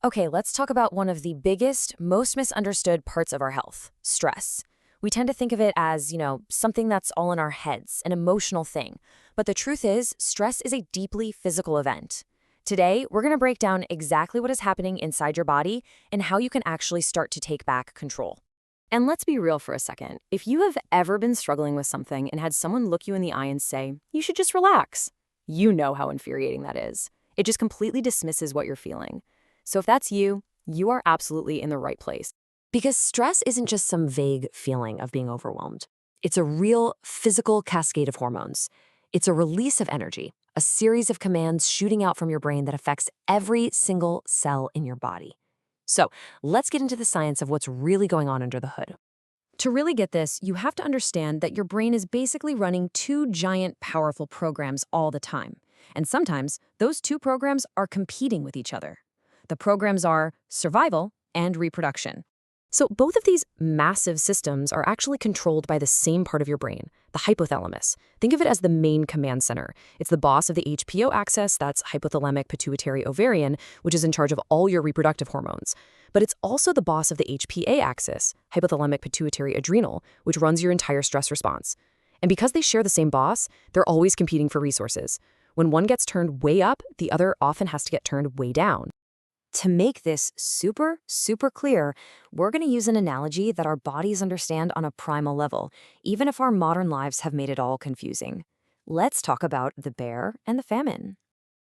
Okay, let's talk about one of the biggest, most misunderstood parts of our health, stress. We tend to think of it as, something that's all in our heads, an emotional thing. But the truth is, stress is a deeply physical event. Today, we're going to break down exactly what is happening inside your body and how you can actually start to take back control. And let's be real for a second. If you have ever been struggling with something and had someone look you in the eye and say, you should just relax, you know how infuriating that is. It just completely dismisses what you're feeling. So if that's you, you are absolutely in the right place. Because stress isn't just some vague feeling of being overwhelmed. It's a real physical cascade of hormones. It's a release of energy, a series of commands shooting out from your brain that affects every single cell in your body. So let's get into the science of what's really going on under the hood. To really get this, you have to understand that your brain is basically running two giant, powerful programs all the time. And sometimes those two programs are competing with each other. The programs are survival and reproduction. So both of these massive systems are actually controlled by the same part of your brain, the hypothalamus. Think of it as the main command center. It's the boss of the HPO axis, that's hypothalamic pituitary ovarian, which is in charge of all your reproductive hormones. But it's also the boss of the HPA axis, hypothalamic pituitary adrenal, which runs your entire stress response. And because they share the same boss, they're always competing for resources. When one gets turned way up, the other often has to get turned way down. To make this super clear, we're going to use an analogy that our bodies understand on a primal level, even if our modern lives have made it all confusing. Let's talk about the bear and the famine.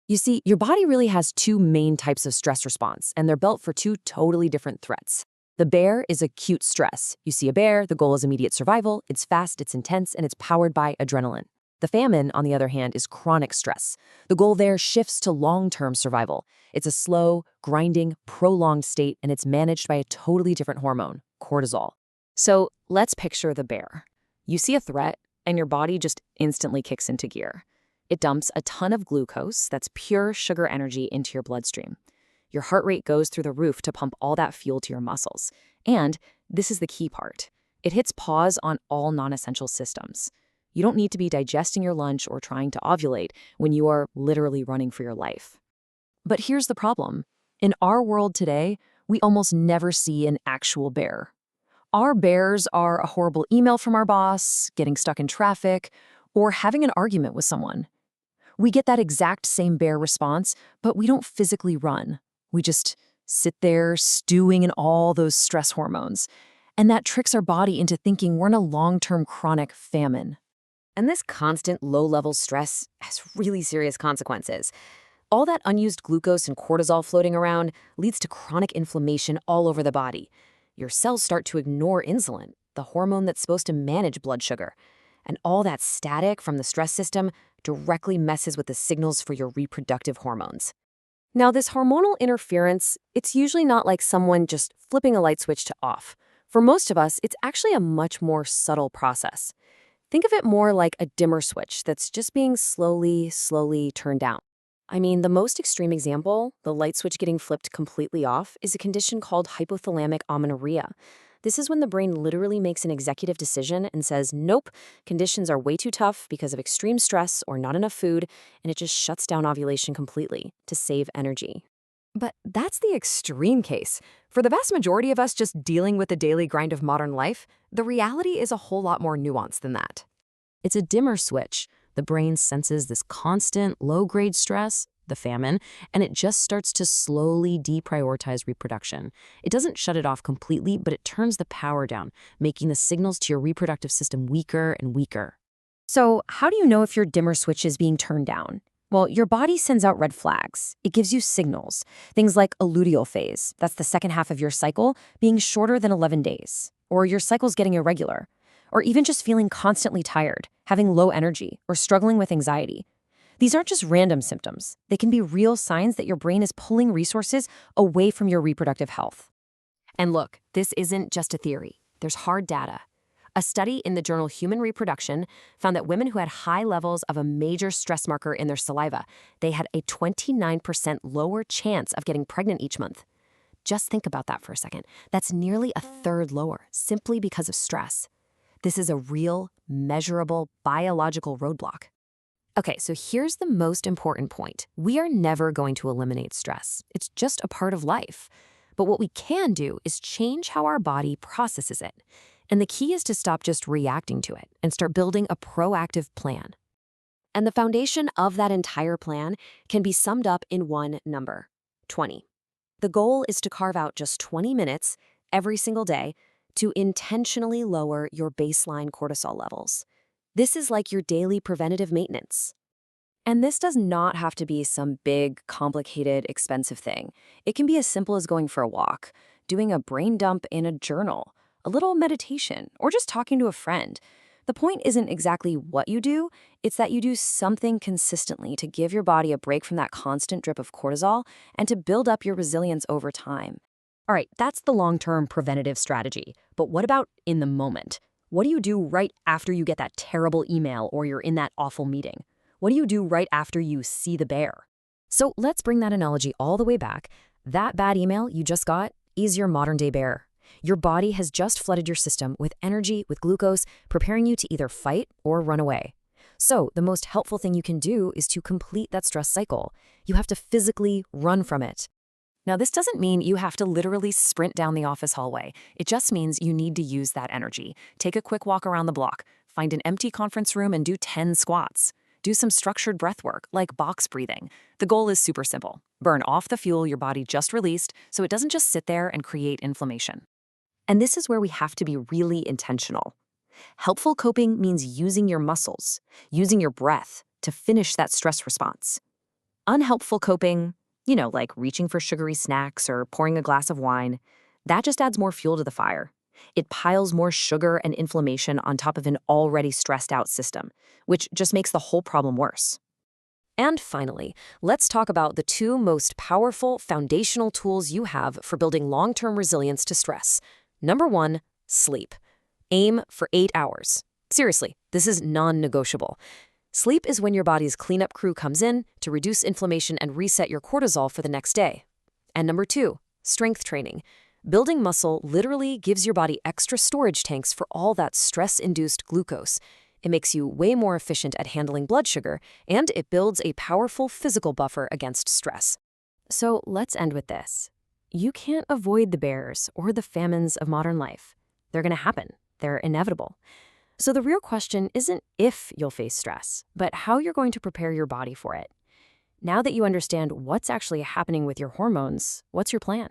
You see, your body really has two main types of stress response, and they're built for two totally different threats. The bear is acute stress. You see a bear, the goal is immediate survival, it's fast, it's intense, and it's powered by adrenaline. The famine, on the other hand, is chronic stress. The goal there shifts to long-term survival. It's a slow, grinding, prolonged state, and it's managed by a totally different hormone, cortisol. So let's picture the bear. You see a threat, and your body just instantly kicks into gear. It dumps a ton of glucose, that's pure sugar energy, into your bloodstream. Your heart rate goes through the roof to pump all that fuel to your muscles. And this is the key part. It hits pause on all non-essential systems. You don't need to be digesting your lunch or trying to ovulate when you are literally running for your life. But here's the problem. In our world today, we almost never see an actual bear. Our bears are a horrible email from our boss, getting stuck in traffic, or having an argument with someone. We get that exact same bear response, but we don't physically run. We just sit there stewing in all those stress hormones. And that tricks our body into thinking we're in a long-term chronic famine. And this constant low-level stress has really serious consequences. All that unused glucose and cortisol floating around leads to chronic inflammation all over the body. Your cells start to ignore insulin, the hormone that's supposed to manage blood sugar. And all that static from the stress system directly messes with the signals for your reproductive hormones. Now, this hormonal interference, it's usually not like someone just flipping a light switch to off. For most of us, it's actually a much more subtle process. Think of it more like a dimmer switch that's just being slowly turned down. I mean, the most extreme example, the light switch getting flipped completely off, is a condition called hypothalamic amenorrhea. This is when the brain literally makes an executive decision and says, nope, conditions are way too tough because of extreme stress or not enough food, and it just shuts down ovulation completely to save energy. But that's the extreme case. For the vast majority of us just dealing with the daily grind of modern life, the reality is a whole lot more nuanced than that. It's a dimmer switch. The brain senses this constant, low-grade stress, the famine, and it just starts to slowly deprioritize reproduction. It doesn't shut it off completely, but it turns the power down, making the signals to your reproductive system weaker and weaker. So how do you know if your dimmer switch is being turned down? Well, your body sends out red flags. It gives you signals. Things like a luteal phase, that's the second half of your cycle, being shorter than 11 days. Or your cycle's getting irregular. Or even just feeling constantly tired, having low energy, or struggling with anxiety. These aren't just random symptoms. They can be real signs that your brain is pulling resources away from your reproductive health. And look, this isn't just a theory. There's hard data. A study in the journal Human Reproduction found that women who had high levels of a major stress marker in their saliva, they had a 29% lower chance of getting pregnant each month. Just think about that for a second. That's nearly a third lower, simply because of stress. This is a real, measurable, biological roadblock. Okay, so here's the most important point. We are never going to eliminate stress. It's just a part of life. But what we can do is change how our body processes it. And the key is to stop just reacting to it and start building a proactive plan. And the foundation of that entire plan can be summed up in one number: 20. The goal is to carve out just 20 minutes every single day to intentionally lower your baseline cortisol levels. This is like your daily preventative maintenance. And this does not have to be some big, complicated, expensive thing. It can be as simple as going for a walk, doing a brain dump in a journal, a little meditation, or just talking to a friend. The point isn't exactly what you do, it's that you do something consistently to give your body a break from that constant drip of cortisol and to build up your resilience over time. All right, that's the long-term preventative strategy. But what about in the moment? What do you do right after you get that terrible email or you're in that awful meeting? What do you do right after you see the bear? So let's bring that analogy all the way back. That bad email you just got is your modern-day bear. Your body has just flooded your system with energy, with glucose, preparing you to either fight or run away. So the most helpful thing you can do is to complete that stress cycle. You have to physically run from it. Now, this doesn't mean you have to literally sprint down the office hallway. It just means you need to use that energy. Take a quick walk around the block, find an empty conference room and do 10 squats. Do some structured breath work, like box breathing. The goal is super simple. Burn off the fuel your body just released so it doesn't just sit there and create inflammation. And this is where we have to be really intentional. Helpful coping means using your muscles, using your breath to finish that stress response. Unhelpful coping, like reaching for sugary snacks or pouring a glass of wine, that just adds more fuel to the fire. It piles more sugar and inflammation on top of an already stressed out system, which just makes the whole problem worse. And finally, let's talk about the two most powerful foundational tools you have for building long-term resilience to stress. Number 1, sleep. Aim for 8 hours. Seriously, this is non-negotiable. Sleep is when your body's cleanup crew comes in to reduce inflammation and reset your cortisol for the next day. And number 2, strength training. Building muscle literally gives your body extra storage tanks for all that stress-induced glucose. It makes you way more efficient at handling blood sugar, and it builds a powerful physical buffer against stress. So let's end with this. You can't avoid the bears or the famines of modern life. They're going to happen. They're inevitable. So the real question isn't if you'll face stress, but how you're going to prepare your body for it. Now that you understand what's actually happening with your hormones, what's your plan?